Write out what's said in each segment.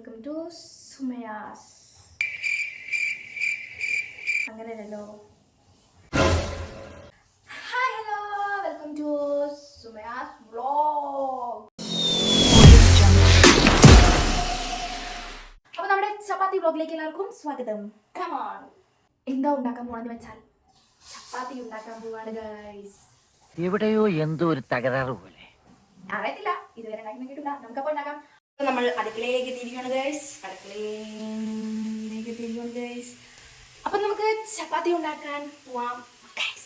Welcome to Sumaya's. അങ്ങനെയല്ലോ. Hi hello, welcome to Sumaya's vlog. അപ്പോൾ നമ്മുടെ ചപ്പാത്തി വ്ലോഗിലേക്ക് എല്ലാവർക്കും സ്വാഗതം. Come on. എന്താ ഉണ്ടാക്കാൻ പോവാന്ന് വെച്ചാൽ ചപ്പാത്തി ഉണ്ടാക്കാൻ പോവാണ് ഗൈസ്. എവിടെയോ എന്തോ ഒരു തകരാറ് പോലെ. അറിയത്തില്ല, ഇതുവരെ ഉണ്ടാക്കി നോക്കിയിട്ടില്ല. നമുക്കപ്പോൾ ഉണ്ടാക്കാം. നമ്മൾ അടുക്കളയിലേക്ക് തിരികെയാണ് ഗൈസ്. അപ്പം നമുക്ക് ചപ്പാത്തി ഉണ്ടാക്കാൻ പോവാം ഗൈസ്.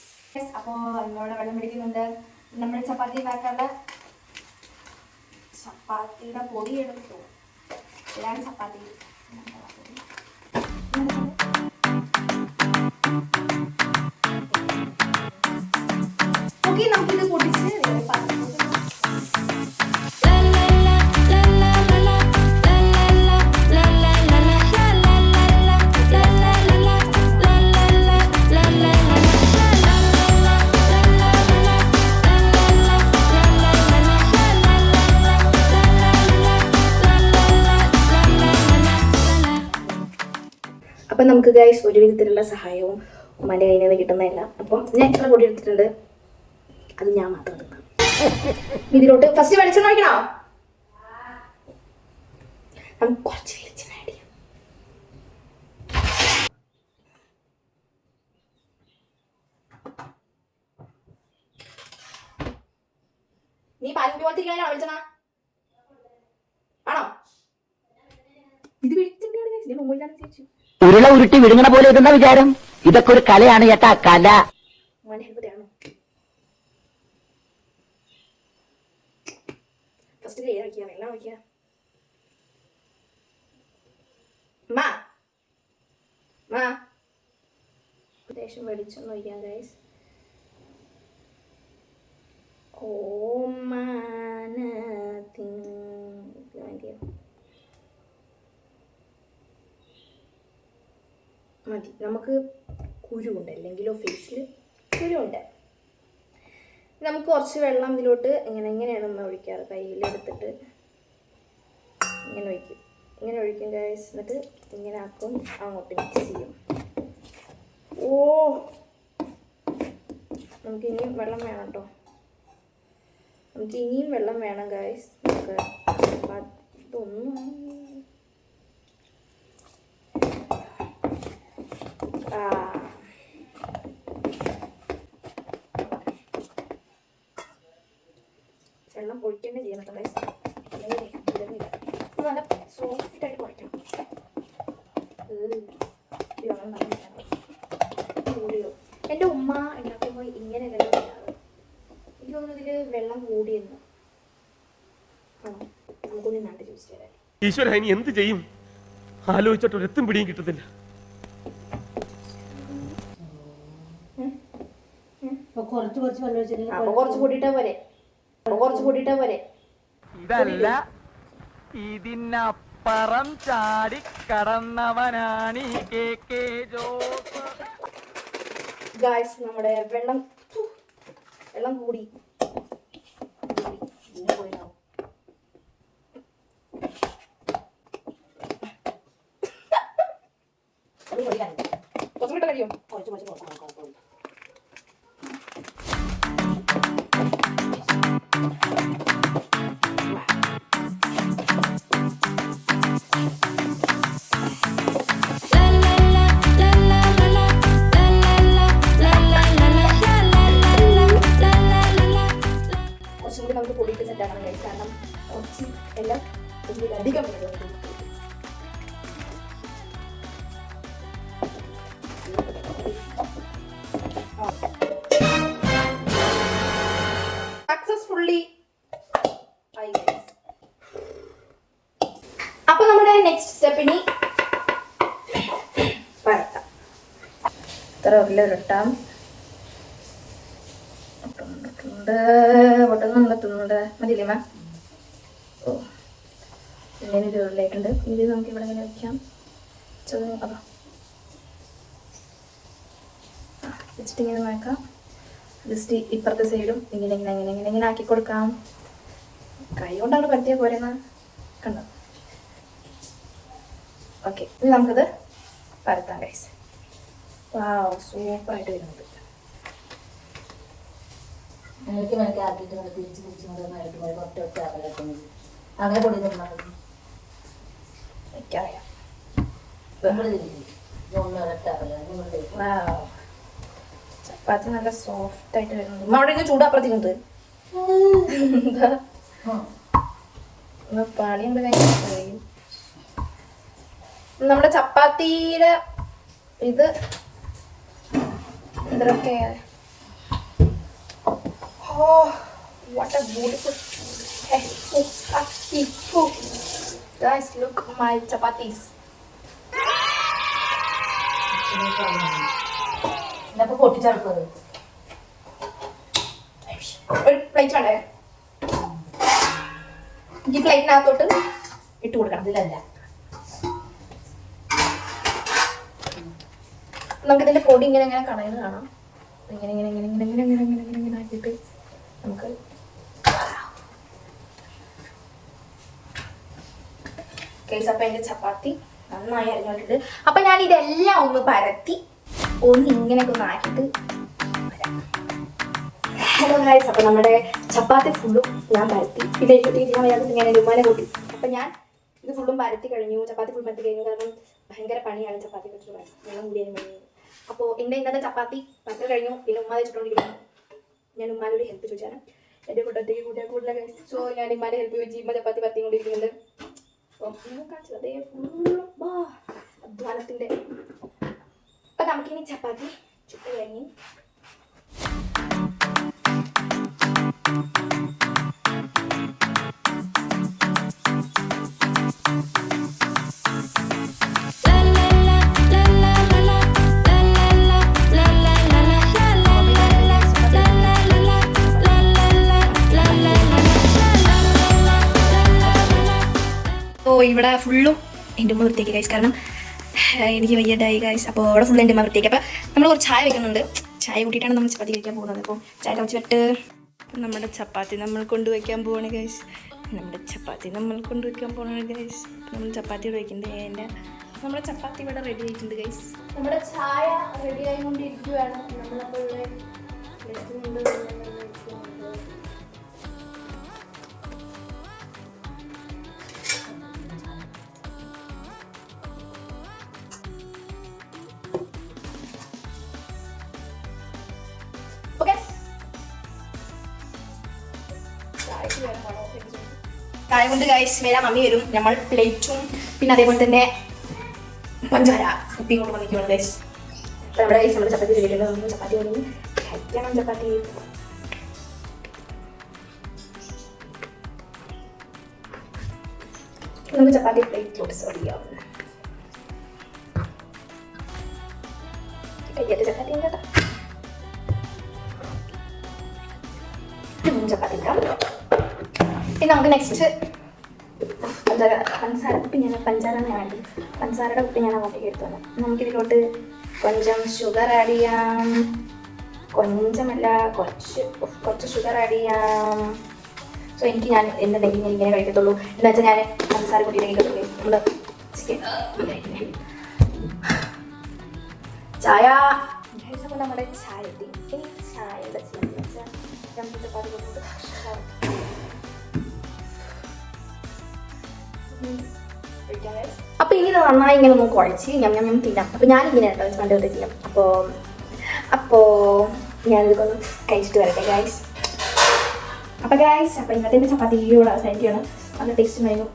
അപ്പോൾ എന്നോട് വെള്ളം പിടിക്കുന്നുണ്ട്. നമ്മൾ ചപ്പാത്തി ഉണ്ടാക്കാനുള്ള ചപ്പാത്തിയുടെ പൊടി എടുത്തു. ഇതാണ് ചപ്പാത്തി. ഓക്കെ, നമുക്കിത് പൊടിച്ച് അപ്പം നമുക്ക് ഗൈസ് ഒരു വിധത്തിലുള്ള സഹായവും ഉമ്മാൻ്റെ കയ്യിൽ നിന്ന് കിട്ടുന്നതല്ല. അപ്പം ഞാൻ എത്ര പൊടി എടുത്തിട്ടുണ്ട് അത് ഞാൻ മാത്രം തിന്നാം. ഇതിലോട്ട് ഫസ്റ്റ് വെളിച്ചെണ്ണ ഒഴിക്കണോ? നമുക്ക് കുറച്ച് വെളിച്ചെണ്ണ ആഡ് ചെയ്യാം. നീ പാലിന്റെ പോലത്തെ ഇരിക്കണോ വെളിച്ചെണ്ണ ആണോ? ഇത് വെളിച്ചെണ്ണയാണ് ഞാൻ ഓയിലാണ് ചേച്ചി. ഉരുള ഉരുട്ടി വിഴുങ്ങണ പോലെ ഇതെന്താ വിചാരം? ഇതൊക്കെ ഒരു കലയാണ് ചേട്ടാ, കല. ഫസ്റ്റ് ക്ലിയർ വെള്ളം ഒഴിക്കുക. ദേശം വെളിച്ചെണ്ണ ഒഴിക്കാം ഗൈസ്. മതി. നമുക്ക് കുരുവുണ്ട്, അല്ലെങ്കിലോ ഫേസിൽ കുരുവുണ്ട്. നമുക്ക് കുറച്ച് വെള്ളം ഇതിലോട്ട് എങ്ങനെയാണ് നമ്മൾ ഒഴിക്കാറ്. കയ്യിലെടുത്തിട്ട് ഇങ്ങനെ ഒഴിക്കും, ഇങ്ങനെ ഒഴിക്കും ഗൈസ്. എന്നിട്ട് ഇങ്ങനെ ആക്കും, അങ്ങോട്ട് മിക്സ് ചെയ്യും. നമുക്ക് ഇനിയും വെള്ളം വേണം കേട്ടോ. നമുക്ക് ഇനിയും വെള്ളം വേണം ഗൈസ്. നമുക്ക് ഇതൊന്നും വെള്ളം ഒഴിക്കേണ്ടേ ചെയ്യണം കേട്ടോ ഗൈസ്. അല്ലെങ്കിൽ ഇതൊന്നുമില്ല. അപ്പോൾ നല്ല സോഫ്റ്റായിട്ട് കുഴക്കണം. എൻ്റെ ഉമ്മ ഉണ്ടാക്കുമ്പോൾ ഇങ്ങനെ വെള്ളം ഇല്ലാതെ എനിക്ക് തോന്നുന്നു ഇതിൽ വെള്ളം കൂടിയെന്ന്. ആണോ? നമുക്കൊന്ന് നാട്ടിൽ ചോദിച്ചു തരാം. ഈശ്വര, ഇനി എന്ത് ചെയ്യും? ആലോചിച്ചിട്ട് ഒരെത്തും പിടിയും കിട്ടത്തില്ല. കുറച്ച് കൂട്ടിയിട്ടാ പോരെ. ഇതല്ല, ഇതിനപ്പുറം ചാടി കടന്നവനാണ് കെ ജോസ്. ഗായ്സ്, നമ്മുടെ വെള്ളം കൂടി. കുറച്ചുകൂടെ കഴിയും. നമുക്ക് പൊടിയിട്ട് സെറ്റാക്കണം ഗൈസ്. കാരണം കുറച്ച് എല്ലാം ഇതിലധികം സക്സസ്ഫുള്ളി ആയി ഗൈസ്. അപ്പൊ നമ്മുടെ നെക്സ്റ്റ് സ്റ്റെപ്പിനി പരത്താം. ഇത്ര ഉരുളിട്ടാം. പൊട്ടുന്നുണ്ട് മതിയില്ലേ മാം? ഓ, ഇങ്ങനെ ഒരു ഉരുളയായിട്ടുണ്ട്. ഇത് നമുക്ക് ഇവിടെ ഇങ്ങനെ വയ്ക്കാം. അപ്പം വെച്ചിട്ട് ഇങ്ങനെ നോക്കാം. ജസ്റ്റ് ഇപ്പുറത്തെ സൈഡും ഇങ്ങനെ ആക്കി കൊടുക്കാം. കൈ കൊണ്ടാണ് പരത്തിയാൽ പോരെന്ന് കണ്ടോ? ഓക്കെ, ഇനി നമുക്കത് പരത്താം ഗൈസ്. വാവ്, സൂപ്പറായിട്ട് വരുന്നുണ്ട്. എനിക്ക് മനസ്സിൽ ആക്കിയിട്ട് തിരിച്ച് അങ്ങനെ പൊടി തന്നാൽ എനിക്കറിയാം. ചപ്പാത്തി നല്ല സോഫ്റ്റ് ആയിട്ട് വരുന്നുണ്ട്. അവിടെ ചൂടാപ്പുറത്തിരുന്നത് പാളിയുണ്ട് കഴിയും. നമ്മുടെ ചപ്പാത്തിയുടെ ഇത് ഇതൊക്കെ what a beautiful guys, look my chapatis. ഇന്നപ്പോ പൊട്ടിച്ചെടുക്കുന്നത് ഒരു പ്ലേറ്റ് വേണ്ടേ? ഈ പ്ലേറ്റിനകത്തോട്ട് ഇട്ട് കൊടുക്കണം. ഇതിലല്ല നമുക്ക് ഇതിന്റെ പൊടി ഇങ്ങനെ ഇങ്ങനെ കളയുന്നത് കാണാം. ഇങ്ങനെ ഇങ്ങനെ ഇങ്ങനെ ഇങ്ങനെ ഇങ്ങനെ ഇങ്ങനെ ഇങ്ങനെ ഇങ്ങനെ ആക്കിയിട്ട് നമുക്ക് അപ്പൊ എന്റെ ചപ്പാത്തി നന്നായി അരിഞ്ഞോണ്ടിട്ട് അപ്പൊ ഞാൻ ഇതെല്ലാം ഒന്ന് പരത്തി ഒന്ന് ഇങ്ങനെയൊക്കെ ഒന്ന് ആക്കിയിട്ട് വരാം. ഹലോ ഗൈസ്, അപ്പൊ നമ്മുടെ ചപ്പാത്തി ഫുള്ളും ഞാൻ പരത്തി. പിന്നെ എനിക്ക് ചെയ്യാൻ വയ്യാതെ ഞാൻ ഉമ്മാനെ കൂട്ടി. അപ്പൊ ഞാൻ ഇത് ഫുള്ളും പരത്തി കഴിഞ്ഞു. ചപ്പാത്തി ഫുൾ പരത്തി കഴിഞ്ഞു. കാരണം ഭയങ്കര പണിയാണ് ചപ്പാത്തി വെച്ച് വെള്ളം കൂടിയതിന് വേണ്ടി. അപ്പോൾ എൻ്റെ ഇന്നത്തെ ചപ്പാത്തി പരത്തി കഴിഞ്ഞു. പിന്നെ ഉമ്മ വെച്ചിട്ടുണ്ടിരിക്കുന്നു. ഞാൻ ഉമ്മാനോട് ഹെൽപ്പ് ചോദിച്ചാണ്. എൻ്റെ കൂട്ടത്തേക്ക് കൂടുതൽ കഴിച്ചു. സോ ഞാൻ ഉമ്മാനെ ഹെൽപ്പ് ചോദിച്ചു ഉമ്മ ചപ്പാത്തി പരത്തിക്കൊണ്ടിരിക്കുന്നുണ്ട്. അപ്പം നിങ്ങൾ കാണിച്ചത് അതേ ഫുള്ളും അധ്വാനത്തിൻ്റെ. അപ്പം നമുക്കിനി ചപ്പാത്തി ചുട്ട് കഴിഞ്ഞ് ഇവിടെ ഫുള്ളും എൻ്റെ ഉമ്മ വൃത്തിയാക്കി ഗൈസ്. കാരണം എനിക്ക് വയ്യതായി ഗൈസ്. അപ്പോൾ ഇവിടെ ഫുള്ള് എൻ്റെ ഉമ്മ വൃത്തിയാക്കി. അപ്പോൾ നമ്മൾ കുറച്ച് ചായ വെക്കുന്നുണ്ട്. ചായ കൂട്ടിയിട്ടാണ് നമ്മൾ ചപ്പാത്തി കഴിക്കാൻ പോകുന്നത്. അപ്പോൾ ചായ വെച്ചിട്ട് നമ്മുടെ ചപ്പാത്തി നമ്മൾ കൊണ്ടുവയ്ക്കാൻ പോവാണ് ഗൈസ്. നമ്മുടെ ചപ്പാത്തി നമ്മൾ കൊണ്ടുവയ്ക്കാൻ പോവാണ് ഗൈസ്. നമ്മൾ ചപ്പാത്തി വയ്ക്കുന്നത് നമ്മുടെ ചപ്പാത്തി ഇവിടെ റെഡി ആയിട്ടുണ്ട് ഗൈസ്. നമ്മുടെ ചായ റെഡി ആയിക്കൊണ്ടിരിക്കുകയാണ്. നമ്മളപ്പോൾ ഇവിടെ ചായ കൊണ്ട് ഗൈസ് വരാം. മമ്മി വരും. നമ്മൾ പ്ലേറ്റും പിന്നെ അതേപോലെ തന്നെ പഞ്ചാര ഉപ്പി കൊണ്ട് വന്നിരിക്കുകയാണ് ഗൈസ്. അപ്പോൾ നമ്മുടെ ഗൈസ് നമ്മുടെ ചപ്പാത്തി റെഡിയുണ്ട്. ചപ്പാത്തി വന്നു കഴിക്കണം. ചപ്പാത്തി നമുക്ക് ചപ്പാത്തി പ്ലേറ്റിലോട്ട് സെർവ് ചെയ്യാം. കയ്യായിട്ട് ചപ്പാത്തി കേട്ടോ. ചപ്പാത്തി ഇടാം. പിന്നെ നമുക്ക് നെക്സ്റ്റ് പഞ്ചസാര കുപ്പി ഞാൻ പഞ്ചസാരയുടെ കുപ്പി ഞാൻ അങ്ങോട്ടേക്ക് എടുത്തു. നമുക്കിതിലോട്ട് കൊഞ്ചം ഷുഗർ ആഡ് ചെയ്യാം. കൊഞ്ചമല്ല, കുറച്ച് ഷുഗർ ആഡ് ചെയ്യാം. സോ ഞാൻ എന്തുണ്ടെങ്കിലും ഞാൻ ഇങ്ങനെ കഴിക്കത്തുള്ളൂ. എന്താ വെച്ചാൽ ഞാൻ പഞ്ചസാര കുട്ടിയെ കഴിക്കത്തുള്ളൂ. നമ്മൾ ചായ അപ്പോൾ നമ്മുടെ ചായ എത്തി. ഇനി ചായയുടെ ചപ്പാത്തി കൊടുത്തിട്ട് അപ്പൊ ഇനി നന്നായി ഇങ്ങനെ ഒന്ന് കുഴച്ച് ഞാൻ തിന്നാം. അപ്പൊ ഞാനിങ്ങനെ കേട്ടോ പണ്ട് ചെയ്യാം. അപ്പോ ഞാനിതൊക്കെ കഴിച്ചിട്ട് വരട്ടെ ഗൈസ്. അപ്പൊ ഗൈസ്, അപ്പൊ ഇന്നത്തെ എൻ്റെ ചപ്പാത്തി ഇവിടെ അവസാനിക്കുകയാണ്. നല്ല ടേസ്റ്റ് ഉണ്ടായിരുന്നു.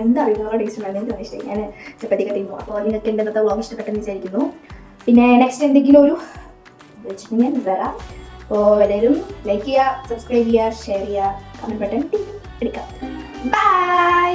എന്താ അറിയുക, നല്ല ടേസ്റ്റ് ഉണ്ടായിരുന്നു. എനിക്ക് ഇഷ്ടമായി. ഞാൻ ചപ്പാത്തിയൊക്കെ തിന്നു. അപ്പോൾ നിങ്ങൾക്ക് എൻ്റെ ഇന്നത്തെ വ്ളോഗ് ഇഷ്ടപ്പെട്ടെന്ന് വിചാരിക്കുന്നു. പിന്നെ നെക്സ്റ്റ് എന്തെങ്കിലും ഒരു വെച്ചിട്ടുണ്ടെങ്കിൽ വരാം. അപ്പോൾ എല്ലാവരും ലൈക്ക് ചെയ്യുക, സബ്സ്ക്രൈബ് ചെയ്യുക, ഷെയർ ചെയ്യുക, കമൻറ്റ് ബട്ടൺ എടുക്കാം. ബൈ.